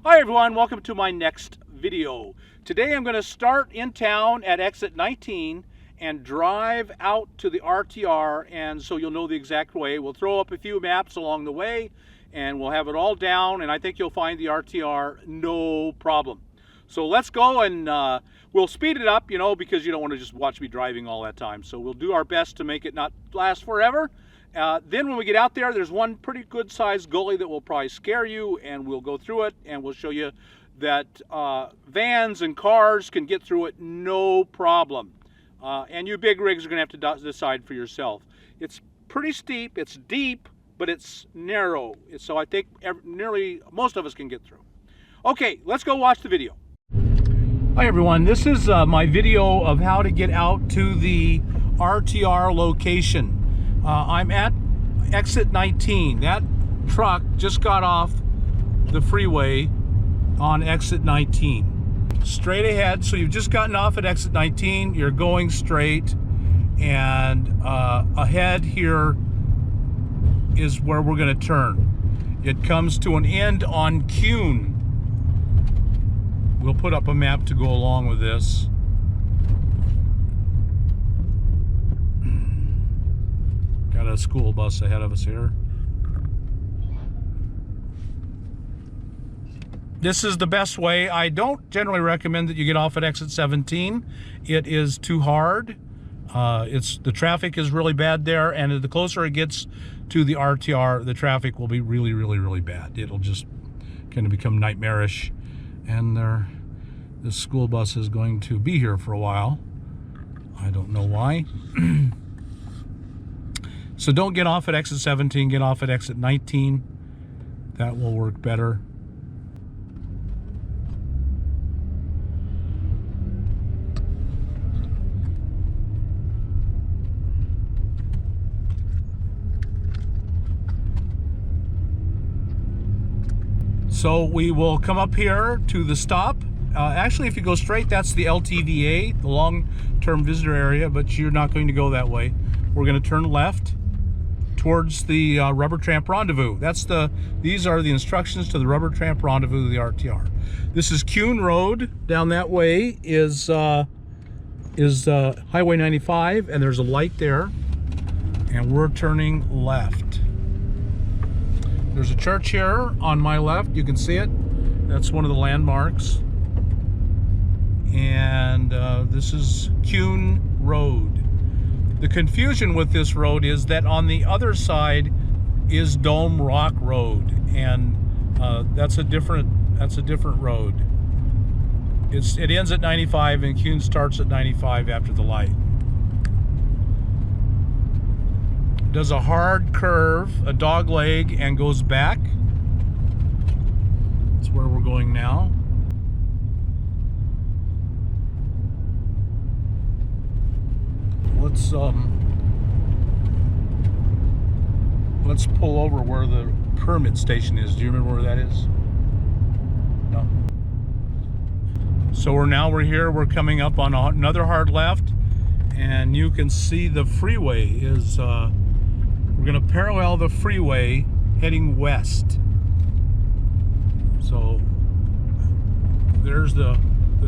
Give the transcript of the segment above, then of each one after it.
Hi everyone, welcome to my next video. Today I'm going to start in town at exit 19 and drive out to the RTR, and so you'll know the exact way. We'll throw up a few maps along the way and we'll have it all down, and I think you'll find the RTR no problem. So let's go, and we'll speed it up, because you don't want to just watch me driving all that time. So we'll do our best to make it not last forever. Then when we get out there, there's one pretty good sized gully that will probably scare you, and we'll go through it and we'll show you that vans and cars can get through it no problem. And you big rigs are going to have to decide for yourself. It's pretty steep, it's deep, but it's narrow. So I think nearly most of us can get through. Okay, let's go watch the video. Hi everyone, this is my video of how to get out to the RTR location. I'm at exit 19. That truck just got off the freeway on exit 19. Straight ahead, so you've just gotten off at exit 19, you're going straight, and ahead here is where we're going to turn. It comes to an end on Kuhn. We'll put up a map to go along with this. Got a school bus ahead of us here. This is the best way. I don't generally recommend that you get off at exit 17. It is too hard. The traffic is really bad there, and the closer it gets to the RTR, the traffic will be really, really, really bad. It'll just kind of become nightmarish, and the school bus is going to be here for a while. I don't know why. So don't get off at exit 17, get off at exit 19. That will work better. So we will come up here to the stop. Actually, if you go straight, that's the LTVA, the long-term visitor area, but you're not going to go that way. We're going to turn left towards the Rubber Tramp Rendezvous. These are the instructions to the Rubber Tramp Rendezvous of the RTR. This is Kuhn Road. Down that way is Highway 95, and there's a light there, and we're turning left. There's a church here on my left. You can see it. That's one of the landmarks. And this is Kuhn Road. The confusion with this road is that on the other side is Dome Rock Road, and that's a different road. It ends at 95, and Kuhn starts at 95 after the light. Does a hard curve, a dog leg, and goes back. That's where we're going now. Let's pull over where the permit station is. Do you remember where that is? No. So we're here. We're coming up on another hard left, and you can see the freeway is. We're going to parallel the freeway heading west. So there's the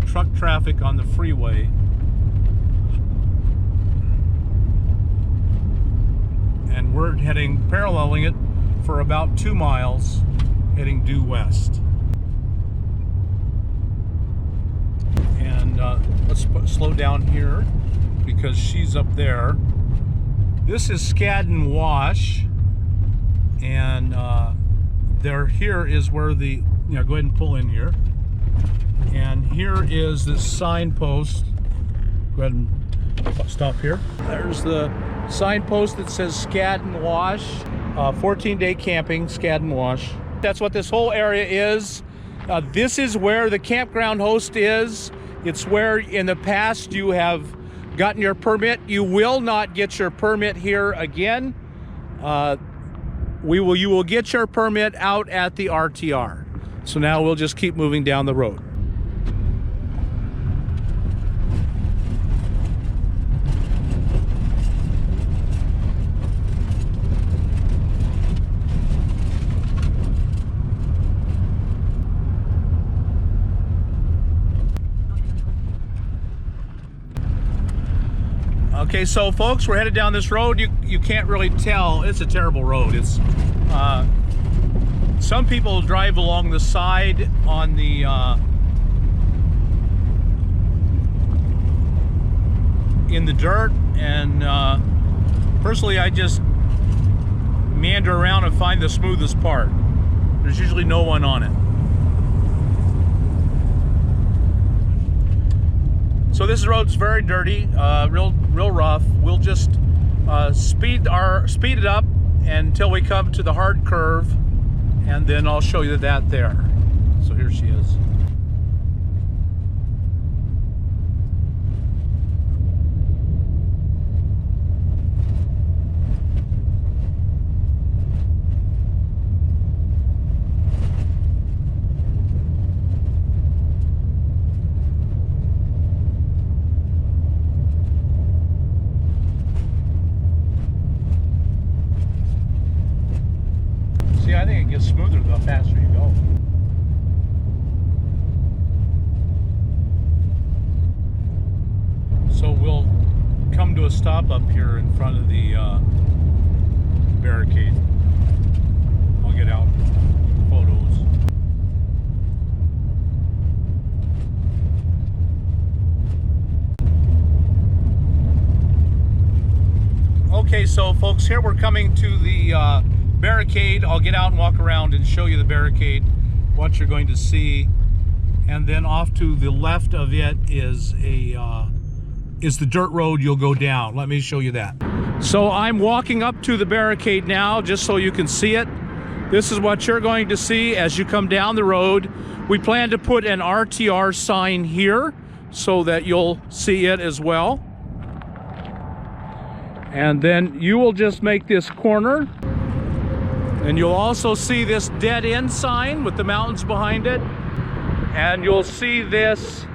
truck traffic on the freeway. And we're paralleling it for about 2 miles, heading due west. And let's slow down here because she's up there. This is Skadden Wash, and here is where go ahead and pull in here. And here is this signpost. Go ahead and stop here. There's the signpost that says Skadden Wash, 14-day camping, Skadden Wash. That's what this whole area is. This is where the campground host is. It's where in the past you have gotten your permit. You will not get your permit here again. You will get your permit out at the RTR. So now we'll just keep moving down the road. Okay, so folks, we're headed down this road. You can't really tell. It's a terrible road. It's some people drive along the side on the in the dirt, and personally I just meander around and find the smoothest part. There's usually no one on it. So this road's very dirty, real rough. We'll just speed it up until we come to the hard curve, and then I'll show you that there. So here she is. I think it gets smoother the faster you go. So we'll come to a stop up here in front of the barricade. I'll get out photos. Okay, so folks, here we're coming to the barricade. I'll get out and walk around and show you the barricade, what you're going to see, and then off to the left of it is the dirt road you'll go down. Let me show you that. So I'm walking up to the barricade now, just so you can see it. This is what you're going to see as you come down the road. We plan to put an RTR sign here so that you'll see it as well. And then you will just make this corner. And you'll also see this dead end sign with the mountains behind it. And you'll see this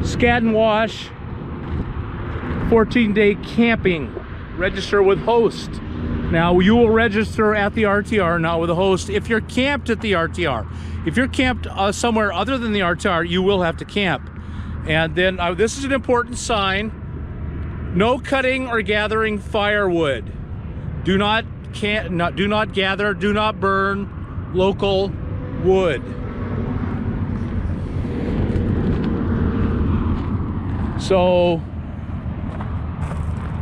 Skadden Wash 14-day camping. Register with host. Now you will register at the RTR, not with a host, if you're camped at the RTR. If you're camped somewhere other than the RTR, you will have to camp. And then this is an important sign. No cutting or gathering firewood. Do not gather, do not burn local wood. So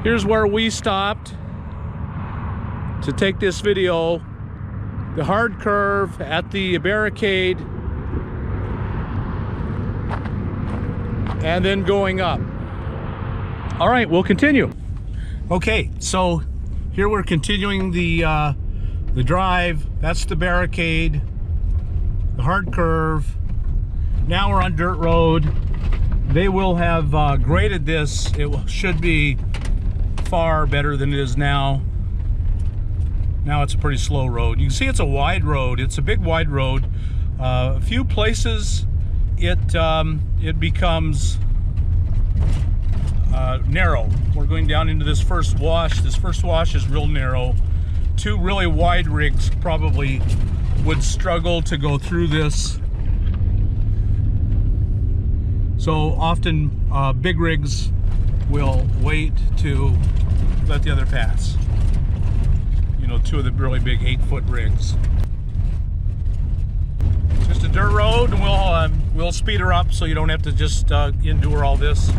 here's where we stopped to take this video. The hard curve at the barricade, and then going up. All right, we'll continue. Okay, so here we're continuing the drive. That's the barricade, the hard curve. Now we're on dirt road. They will have graded this. It should be far better than it is now. Now it's a pretty slow road. You can see it's a wide road. It's a big wide road. A few places it becomes narrow. We're going down into this first wash. This first wash is real narrow. Two really wide rigs probably would struggle to go through this. So often big rigs will wait to let the other pass. You know, two of the really big 8-foot rigs. It's just a dirt road, and we'll speed her up so you don't have to just endure all this.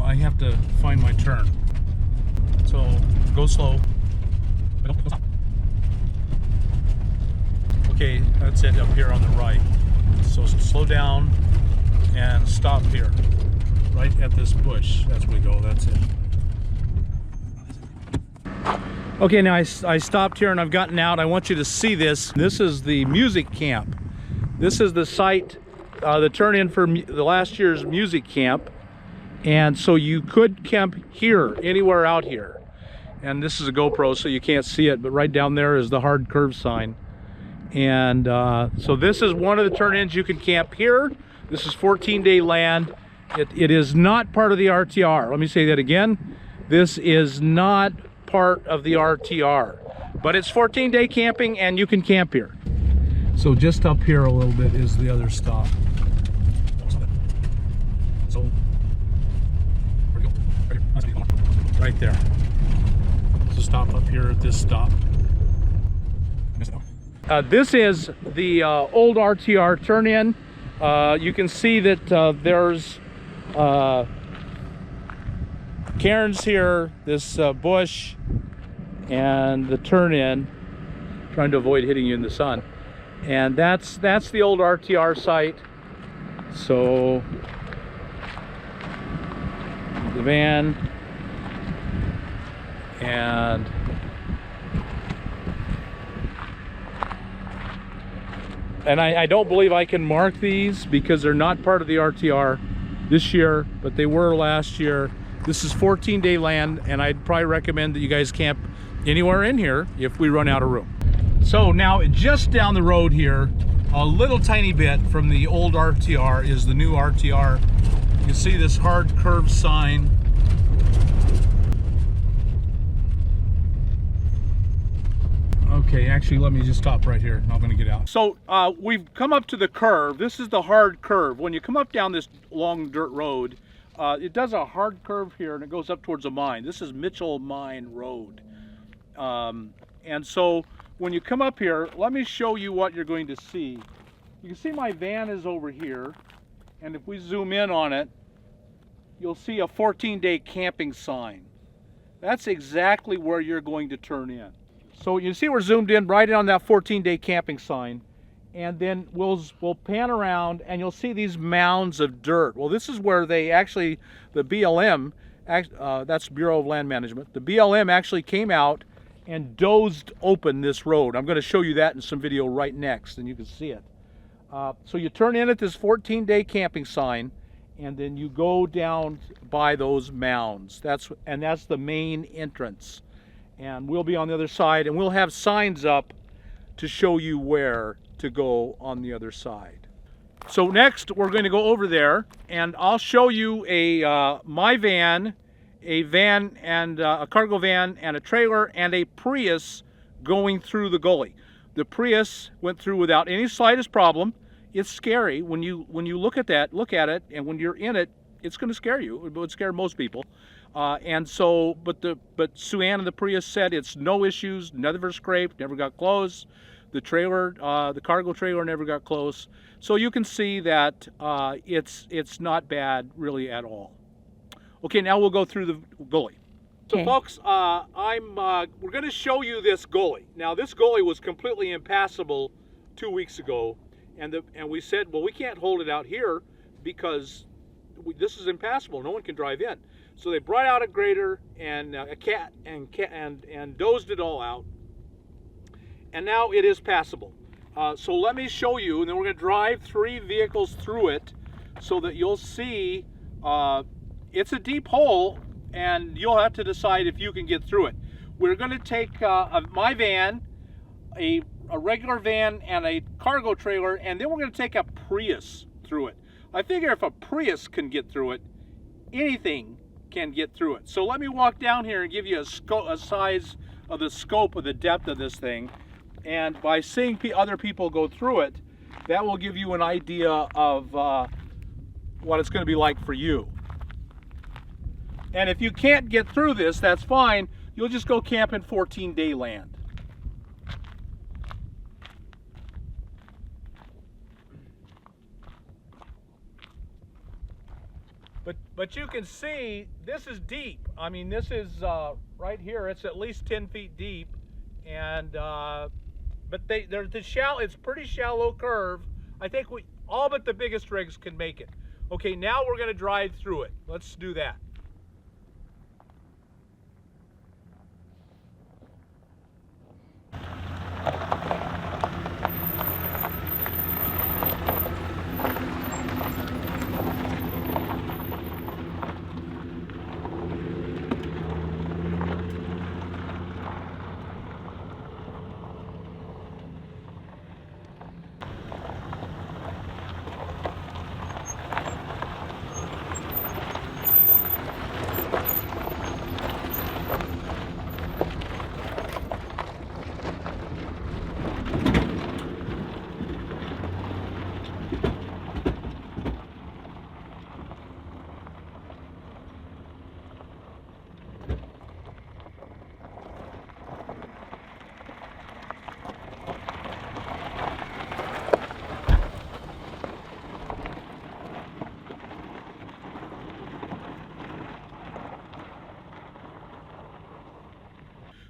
I have to find my turn. So go slow. Don't stop. Okay, that's it up here on the right. So slow down and stop here. Right at this bush. That's where we go. That's it. Okay, now I stopped here and I've gotten out. I want you to see this. This is the music camp. This is the site the turn-in for the last year's music camp, and so you could camp here, anywhere out here. And this is a GoPro, so you can't see it, but right down there is the hard curve sign. And so this is one of the turn-ins. You can camp here. This is 14-day land. It is not part of the RTR. Let me say that again. This is not part of the RTR, but it's 14-day camping and you can camp here. So just up here a little bit is the other stop. So where'd it go? Right there. So stop up here at this stop. This is the old RTR turn-in. You can see that there's cairns here, this bush, and the turn-in. Trying to avoid hitting you in the sun. And that's the old RTR site. So the van and I don't believe I can mark these because they're not part of the RTR this year, but they were last year. This is 14-day land, and I'd probably recommend that you guys camp anywhere in here if we run out of room. So now just down the road here, a little tiny bit from the old RTR is the new RTR. You can see this hard curve sign. Okay, actually, let me just stop right here. I'm going to get out. So we've come up to the curve. This is the hard curve. When you come up down this long dirt road, it does a hard curve here and it goes up towards a mine. This is Mitchell Mine Road. And so when you come up here, let me show you what you're going to see. You can see my van is over here, and if we zoom in on it, you'll see a 14-day camping sign. That's exactly where you're going to turn in. So you see we're zoomed in right on that 14-day camping sign, and then we'll pan around and you'll see these mounds of dirt. Well, this is where they actually, the BLM, that's Bureau of Land Management, the BLM actually came out and dozed open this road. I'm going to show you that in some video right next, and you can see it. So you turn in at this 14-day camping sign, and then you go down by those mounds. That's the main entrance. And we'll be on the other side, and we'll have signs up to show you where to go on the other side. So next, we're going to go over there, and I'll show you my van, a van and a cargo van and a trailer and a Prius going through the gully. The Prius went through without any slightest problem. It's scary when you look at it, and when you're in it, it's going to scare you. It would scare most people. And so, but Sue Ann and the Prius said it's no issues, never scraped, never got close. The trailer, the cargo trailer, never got close. So you can see that it's not bad really at all. Okay, now we'll go through the gully. So folks, we're going to show you this gully. Now this gully was completely impassable 2 weeks ago, and we said, well, we can't hold it out here because this is impassable. No one can drive in. So they brought out a grader and a cat and dozed it all out, and now it is passable. So let me show you, and then we're going to drive 3 vehicles through it so that you'll see it's a deep hole, and you'll have to decide if you can get through it. We're going to take my van, a regular van, and a cargo trailer, and then we're going to take a Prius through it. I figure if a Prius can get through it, anything can get through it. So let me walk down here and give you a size of the scope of the depth of this thing. And by seeing other people go through it, that will give you an idea of what it's going to be like for you. And if you can't get through this, that's fine. You'll just go camp in 14-day land. But you can see this is deep. I mean, this is right here. It's at least 10 feet deep, and but it's pretty shallow curve. I think all but the biggest rigs can make it. Okay, now we're going to drive through it. Let's do that.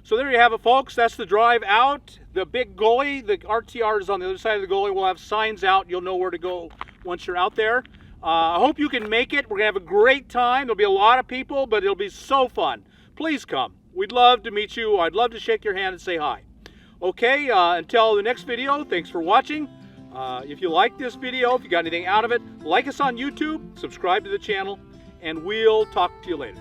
So there you have it, folks. That's the drive out. The big gully, the RTR is on the other side of the gully. We'll have signs out. You'll know where to go once you're out there. I hope you can make it. We're going to have a great time. There'll be a lot of people, but it'll be so fun. Please come. We'd love to meet you. I'd love to shake your hand and say hi. Okay, until the next video, thanks for watching. If you like this video, if you got anything out of it, like us on YouTube, subscribe to the channel, and we'll talk to you later.